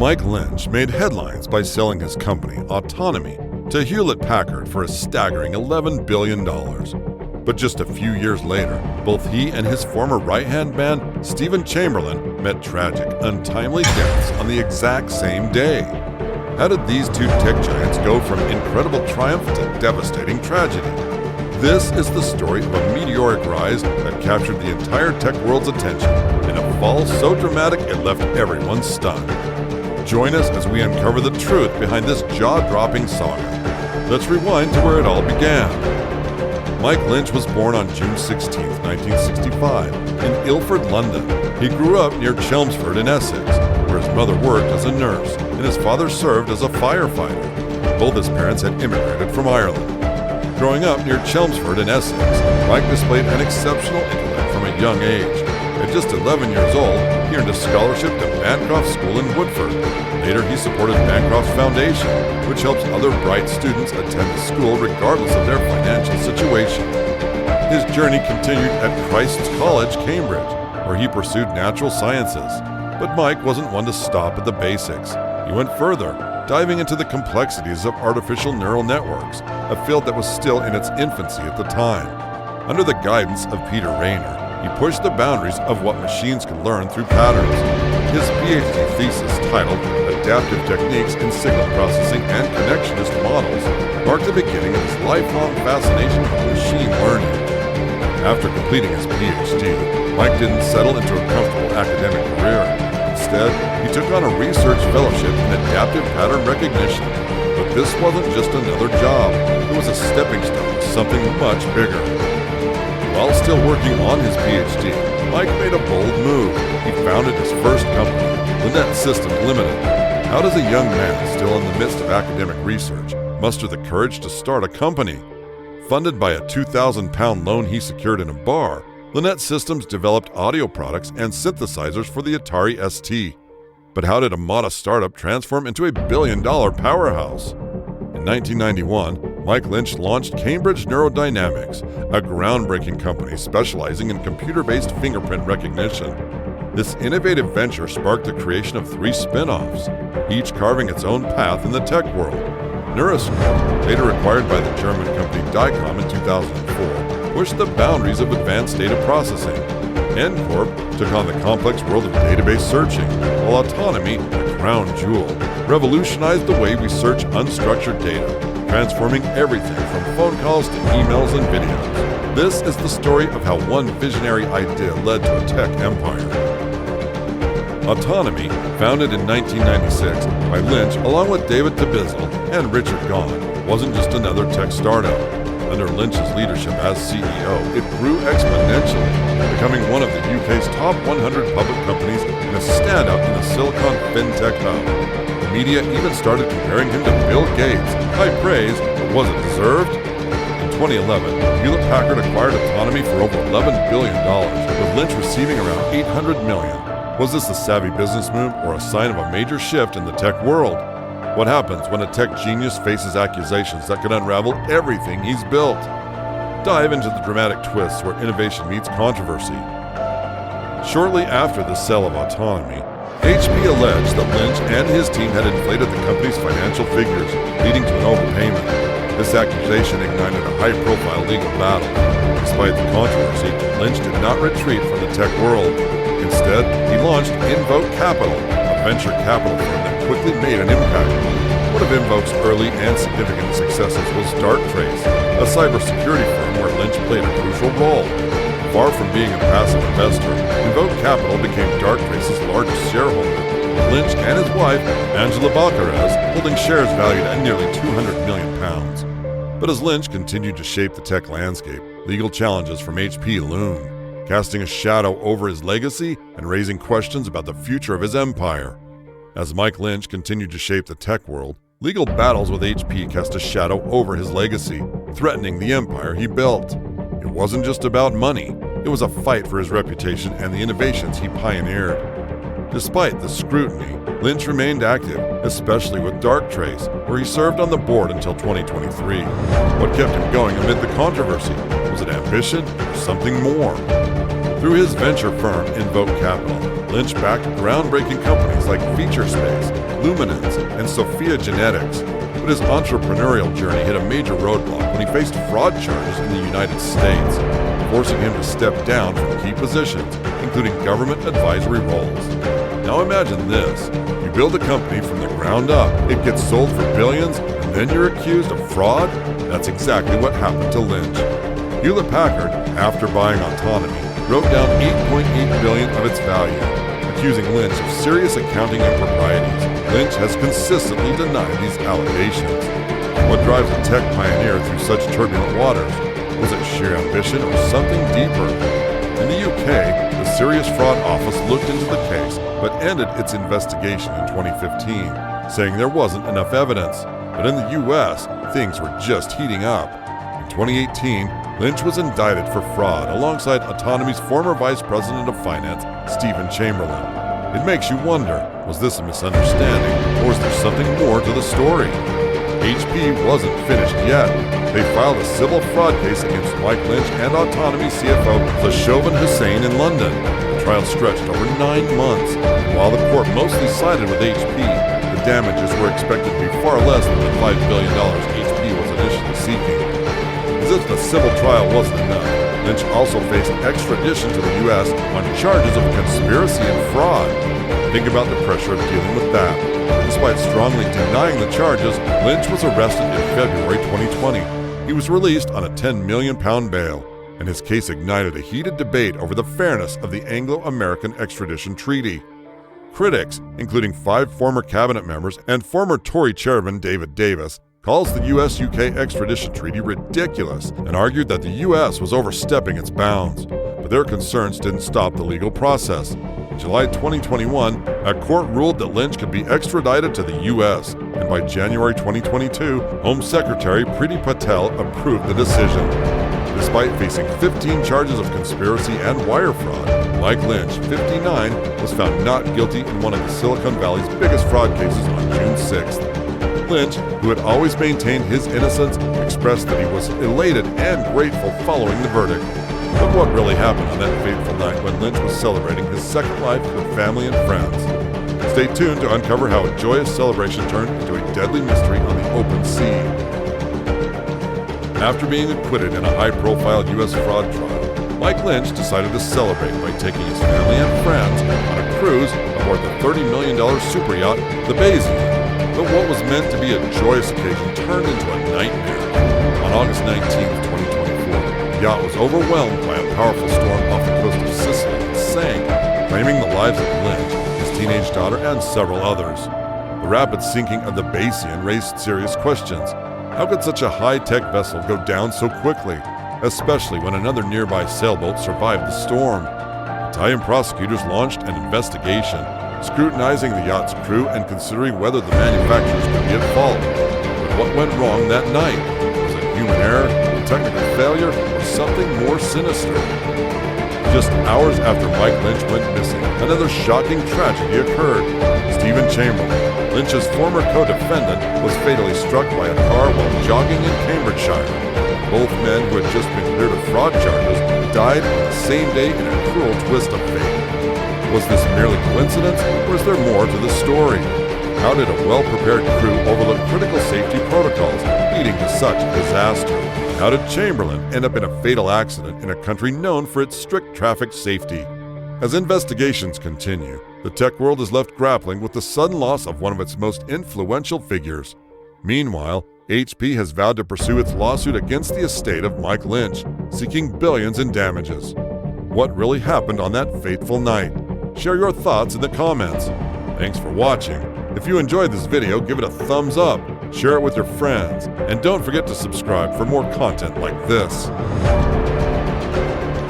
Mike Lynch made headlines by selling his company, Autonomy, to Hewlett-Packard for a staggering $11 billion. But just a few years later, both he and his former right-hand man, Stephen Chamberlain, met tragic, untimely deaths on the exact same day. How did these two tech giants go from incredible triumph to devastating tragedy? This is the story of a meteoric rise that captured the entire tech world's attention in a fall so dramatic it left everyone stunned. Join us as we uncover the truth behind this jaw-dropping saga. Let's rewind to where it all began. Mike Lynch was born on June 16, 1965, in Ilford, London. He grew up near Chelmsford in Essex, where his mother worked as a nurse and his father served as a firefighter. Both his parents had immigrated from Ireland. Growing up near Chelmsford in Essex, Mike displayed an exceptional intellect from a young age. At just 11 years old, he earned a scholarship to Bancroft School in Woodford. Later, he supported Bancroft's Foundation, which helps other bright students attend the school regardless of their financial situation. His journey continued at Christ's College, Cambridge, where he pursued natural sciences. But Mike wasn't one to stop at the basics. He went further, diving into the complexities of artificial neural networks, a field that was still in its infancy at the time. Under the guidance of Peter Rainer, he pushed the boundaries of what machines could learn through patterns. His PhD thesis, titled Adaptive Techniques in Signal Processing and Connectionist Models, marked the beginning of his lifelong fascination with machine learning. After completing his PhD, Mike didn't settle into a comfortable academic career. Instead, he took on a research fellowship in adaptive pattern recognition. But this wasn't just another job. It was a stepping stone to something much bigger. While still working on his PhD, Mike made a bold move. He founded his first company, Linnet Systems Limited. How does a young man still in the midst of academic research muster the courage to start a company? Funded by a 2,000-pound loan he secured in a bar, Linnet Systems developed audio products and synthesizers for the Atari ST. But how did a modest startup transform into a billion-dollar powerhouse? In 1991, Mike Lynch launched Cambridge Neurodynamics, a groundbreaking company specializing in computer-based fingerprint recognition. This innovative venture sparked the creation of 3 spin-offs, each carving its own path in the tech world. Neuroscope, later acquired by the German company Dicom in 2004, pushed the boundaries of advanced data processing. NCorp took on the complex world of database searching, while Autonomy, the crown jewel, revolutionized the way we search unstructured data, transforming everything from phone calls to emails and videos. This is the story of how one visionary idea led to a tech empire. Autonomy, founded in 1996 by Lynch along with David Tabizzle and Richard Gahn, wasn't just another tech startup. Under Lynch's leadership as CEO, it grew exponentially, becoming one of the UK's top 100 public companies and a standout in the Silicon FinTech hub. The media even started comparing him to Bill Gates. High praise, but was it deserved? In 2011, Hewlett-Packard acquired Autonomy for over $11 billion, with Lynch receiving around $800 million. Was this a savvy business move or a sign of a major shift in the tech world? What happens when a tech genius faces accusations that could unravel everything he's built? Dive into the dramatic twists where innovation meets controversy. Shortly after the sale of Autonomy, HP alleged that Lynch and his team had inflated the company's financial figures, leading to an overpayment. This accusation ignited a high-profile legal battle. Despite the controversy, Lynch did not retreat from the tech world. Instead, he launched Invoke Capital, a venture capital firm that quickly made an impact. One of Invoke's early and significant successes was Darktrace, a cybersecurity firm where Lynch played a crucial role. Far from being a passive investor, Invoke Capital became Darktrace's largest shareholder, with Lynch and his wife, Angela Baccares, holding shares valued at nearly £200 million. But as Lynch continued to shape the tech landscape, legal challenges from HP loomed, casting a shadow over his legacy and raising questions about the future of his empire. As Mike Lynch continued to shape the tech world, legal battles with HP cast a shadow over his legacy, threatening the empire he built. It wasn't just about money, it was a fight for his reputation and the innovations he pioneered. Despite the scrutiny, Lynch remained active, especially with Darktrace, where he served on the board until 2023. What kept him going amid the controversy? Was it ambition or something more? Through his venture firm, Invoke Capital, Lynch backed groundbreaking companies like FeatureSpace, Luminance, and Sophia Genetics. But his entrepreneurial journey hit a major roadblock when he faced fraud charges in the United States, forcing him to step down from key positions, including government advisory roles. Now imagine this. You build a company from the ground up, it gets sold for billions, and then you're accused of fraud? That's exactly what happened to Lynch. Hewlett-Packard, after buying Autonomy, wrote down $8.8 billion of its value, accusing Lynch of serious accounting improprieties. Lynch has consistently denied these allegations. What drives a tech pioneer through such turbulent waters? Was it sheer ambition or something deeper? In the UK, the Serious Fraud Office looked into the case but ended its investigation in 2015, saying there wasn't enough evidence. But in the US, things were just heating up. In 2018, Lynch was indicted for fraud alongside Autonomy's former Vice President of Finance, Stephen Chamberlain. It makes you wonder, was this a misunderstanding, or is there something more to the story? HP wasn't finished yet. They filed a civil fraud case against Mike Lynch and Autonomy CFO Lashovan Hussain in London. The trial stretched over 9 months. While the court mostly sided with HP, the damages were expected to be far less than the $5 billion HP was initially seeking. As if the civil trial wasn't enough, Lynch also faced extradition to the U.S. on charges of conspiracy and fraud. Think about the pressure of dealing with that. Despite strongly denying the charges, Lynch was arrested in February 2020. He was released on a £10 million bail, and his case ignited a heated debate over the fairness of the Anglo-American extradition treaty. Critics, including 5 former cabinet members and former Tory chairman David Davis, calls the U.S.-UK extradition treaty ridiculous and argued that the U.S. was overstepping its bounds. But their concerns didn't stop the legal process. In July 2021, a court ruled that Lynch could be extradited to the U.S., and by January 2022, Home Secretary Priti Patel approved the decision. Despite facing 15 charges of conspiracy and wire fraud, Mike Lynch, 59, was found not guilty in one of the Silicon Valley's biggest fraud cases on June 6th. Lynch, who had always maintained his innocence, expressed that he was elated and grateful following the verdict. But what really happened on that fateful night when Lynch was celebrating his second life with family and friends? Stay tuned to uncover how a joyous celebration turned into a deadly mystery on the open sea. After being acquitted in a high-profile U.S. fraud trial, Mike Lynch decided to celebrate by taking his family and friends on a cruise aboard the $30 million super yacht, the Bayesian. But what was meant to be a joyous occasion turned into a nightmare. On August 19, 2024, the yacht was overwhelmed by a powerful storm off the coast of Sicily and sank, claiming the lives of Lynch, his teenage daughter, and several others. The rapid sinking of the Bayesian raised serious questions. How could such a high-tech vessel go down so quickly, especially when another nearby sailboat survived the storm? Italian prosecutors launched an investigation, scrutinizing the yacht's crew and considering whether the manufacturers could be at fault. But what went wrong that night? Was it human error, technical failure, or something more sinister? Just hours after Mike Lynch went missing, another shocking tragedy occurred. Stephen Chamberlain, Lynch's former co-defendant, was fatally struck by a car while jogging in Cambridgeshire. Both men, who had just been cleared of fraud charges, died on the same day in a cruel twist of fate. Was this merely coincidence, or is there more to the story? How did a well-prepared crew overlook critical safety protocols, leading to such disaster? How did Chamberlain end up in a fatal accident in a country known for its strict traffic safety? As investigations continue, the tech world is left grappling with the sudden loss of one of its most influential figures. Meanwhile, HP has vowed to pursue its lawsuit against the estate of Mike Lynch, seeking billions in damages. What really happened on that fateful night? Share your thoughts in the comments. Thanks for watching. If you enjoyed this video, give it a thumbs up, share it with your friends, and don't forget to subscribe for more content like this.